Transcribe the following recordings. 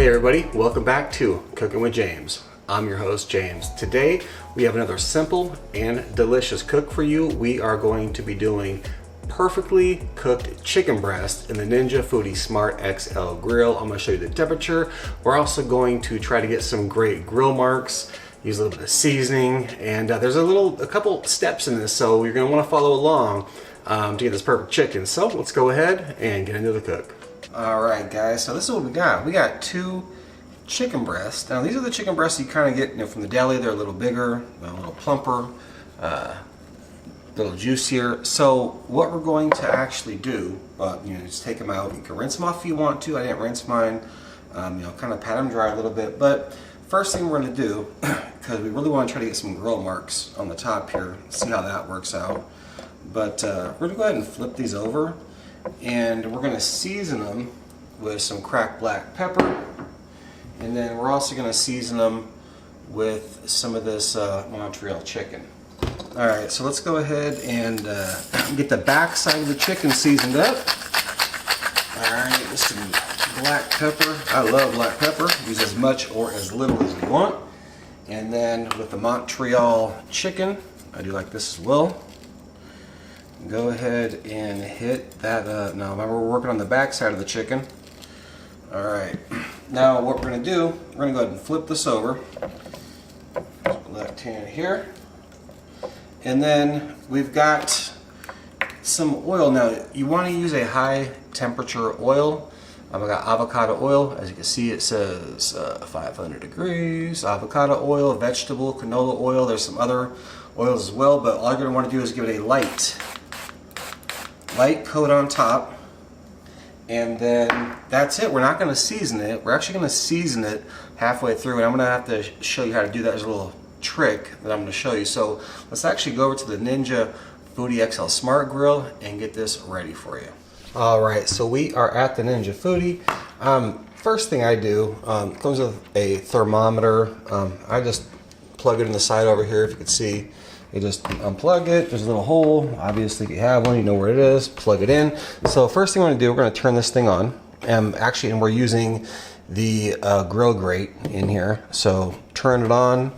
Hey everybody, welcome back to Cooking with James. I'm your host, James. Today we have another simple and delicious cook for you. We are going to be doing perfectly cooked chicken breast in the Ninja Foodi Smart XL grill. I'm going to show you the temperature. We're also going to try to get some great grill marks, use a little bit of seasoning, and there's a couple steps in this, so you're going to want to follow along to get this perfect chicken. So let's go ahead and get into the cook. Alright guys, so this is what we got. We got two chicken breasts. Now these are the chicken breasts you kind of get from the deli. They're a little bigger, a little plumper, a little juicier. So what we're going to actually do, just take them out. You can rinse them off if you want to. I didn't rinse mine. Kind of pat them dry a little bit. But first thing we're going to do, because we really want to try to get some grill marks on the top here, see how that works out. But we're going to go ahead and flip these over. And we're going to season them with some cracked black pepper, and then we're also going to season them with some of this Montreal chicken. Alright, so let's go ahead and get the back side of the chicken seasoned up. Alright, just some black pepper. I love black pepper. Use as much or as little as you want. And then with the Montreal chicken, I do like this as well. Go ahead and hit that. Now remember, we're working on the back side of the chicken. Alright, now what we're going to do, we're going to go ahead and flip this over. Left hand here. And then we've got some oil. Now you want to use a high temperature oil. I've got avocado oil. As you can see, it says 500 degrees. Avocado oil, vegetable, canola oil. There's some other oils as well, but all you're going to want to do is give it a light coat on top, and then that's it. We're not going to season it. We're actually going to season it halfway through, and I'm going to have to show you how to do that. There's a little trick that I'm going to show you. So let's actually go over to the Ninja Foodi XL Smart Grill and get this ready for you. Alright, so we are at the Ninja Foodi. First thing I do, comes with a thermometer. I just plug it in the side over here, if you can see. You just unplug it, there's a little hole. Obviously if you have one, you know where it is, plug it in. So first thing we're going to do, we're going to turn this thing on. And we're using the grill grate in here. So turn it on.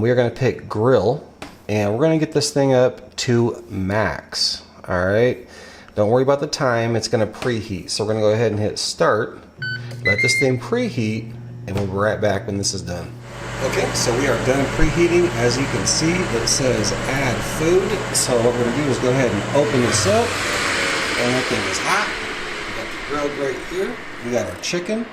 We are going to pick grill, and we're going to get this thing up to max. Alright, don't worry about the time, it's going to preheat. So we're going to go ahead and hit start, let this thing preheat, and we'll be right back when this is done. Okay, so we are done preheating. As you can see, it says add food. So what we're going to do is go ahead and open this up. And that thing is hot. We got the grill grate here. We got our chicken.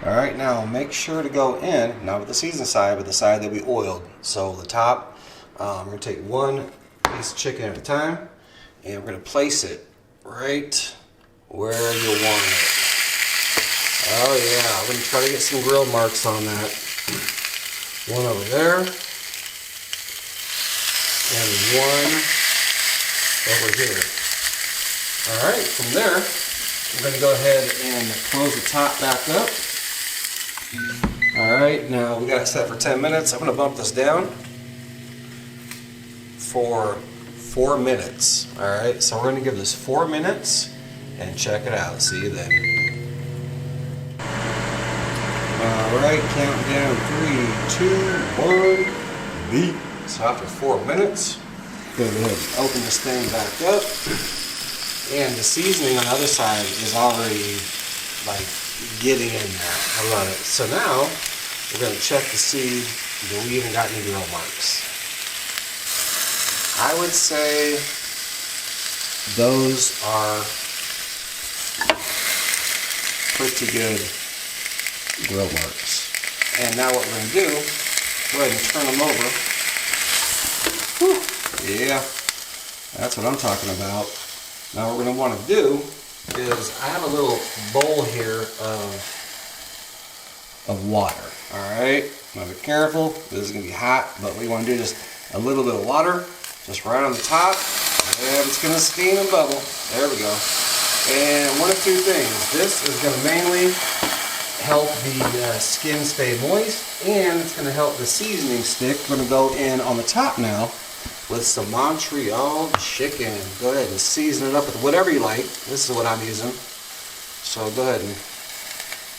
Alright, now make sure to go in, not with the seasoned side, but the side that we oiled. So the top, we're going to take one piece of chicken at a time, and we're going to place it right where you want it. Oh yeah, I'm going to try to get some grill marks on that. One over there, and one over here. Alright, from there, we're going to go ahead and close the top back up. Alright, now we got it set for 10 minutes. I'm going to bump this down for 4 minutes. Alright, so we're going to give this 4 minutes and check it out. See you then. Alright, countdown 3, 2, 1, beep. So after 4 minutes, go ahead and open this thing back up. And the seasoning on the other side is already like getting in there. I love it. So now we're going to check to see if we even got any grill marks. I would say those are pretty good grill marks. And now what we're going to do, go ahead and turn them over. Whew. Yeah, that's what I'm talking about. Now what we're going to want to do is, I have a little bowl here of water. Alright, now be careful, this is going to be hot, but what you want to do is just a little bit of water, just right on the top, and it's going to steam and bubble. There we go. And one of two things, this is going to mainly help the skin stay moist, and it's going to help the seasoning stick. We're going to go in on the top now with some Montreal chicken. Go ahead and season it up with whatever you like. This is what I'm using. So go ahead and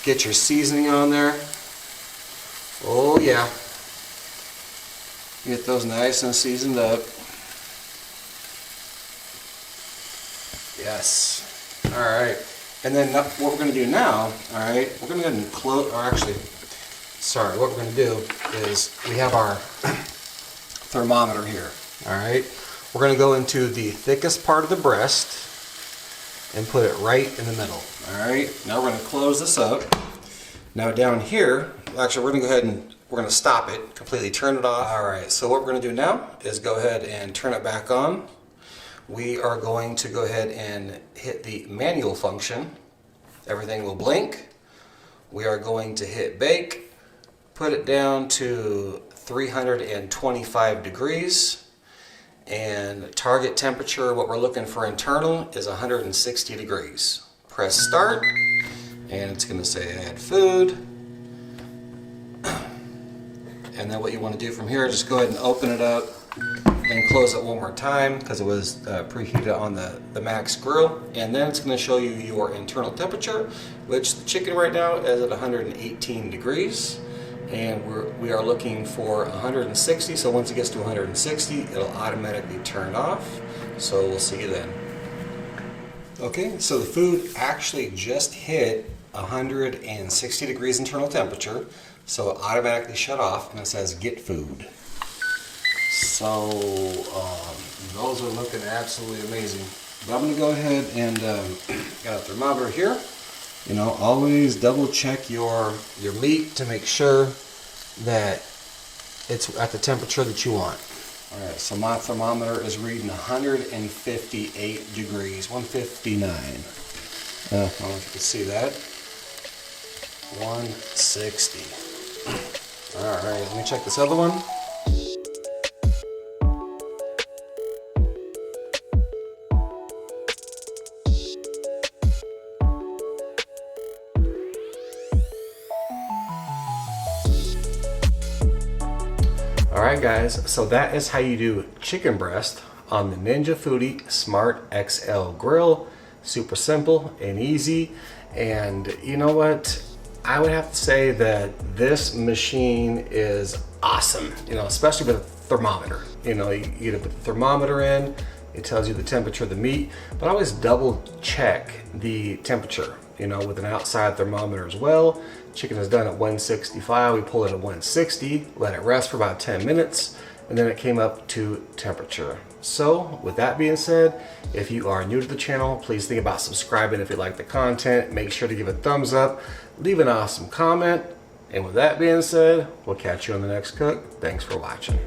Get your seasoning on there. Oh yeah. Get those nice and seasoned up. Yes. All right. And then what we're going to do now, all right, we're going to go ahead and close, or actually, sorry, what we're going to do is we have our thermometer here, all right. We're going to go into the thickest part of the breast and put it right in the middle, all right. Now we're going to close this up. Now down here, actually, we're going to go ahead and we're going to stop it completely, turn it off. All right, so what we're going to do now is go ahead and turn it back on. We are going to go ahead and hit the manual function. Everything will blink. We are going to hit bake, put it down to 325 degrees, and target temperature, what we're looking for internal, is 160 degrees. Press start, and it's going to say add food. And then what you want to do from here, just go ahead and open it up and close it one more time because it was preheated on the max grill. And then it's going to show you your internal temperature, which the chicken right now is at 118 degrees. And we are looking for 160, so once it gets to 160, it'll automatically turn off. So we'll see you then. Okay, so the food actually just hit 160 degrees internal temperature, so it automatically shut off and it says get food. So those are looking absolutely amazing. But I'm going to go ahead and got a thermometer here. You know, always double check your meat to make sure that it's at the temperature that you want. All right, so my thermometer is reading 158 degrees, 159. I don't know if you can see that. 160. All right, let me check this other one. Alright guys, so that is how you do chicken breast on the Ninja Foodi Smart XL grill. Super simple and easy. And you know what? I would have to say that this machine is awesome, you know, especially with a thermometer. You know, you get put the thermometer in, it tells you the temperature of the meat, but always double check the temperature, you know, with an outside thermometer as well. Chicken is done at 165, we pull it at 160, let it rest for about 10 minutes, and then it came up to temperature. So with that being said, if you are new to the channel, please think about subscribing if you like the content. Make sure to give a thumbs up, leave an awesome comment, and with that being said, we'll catch you on the next cook. Thanks for watching.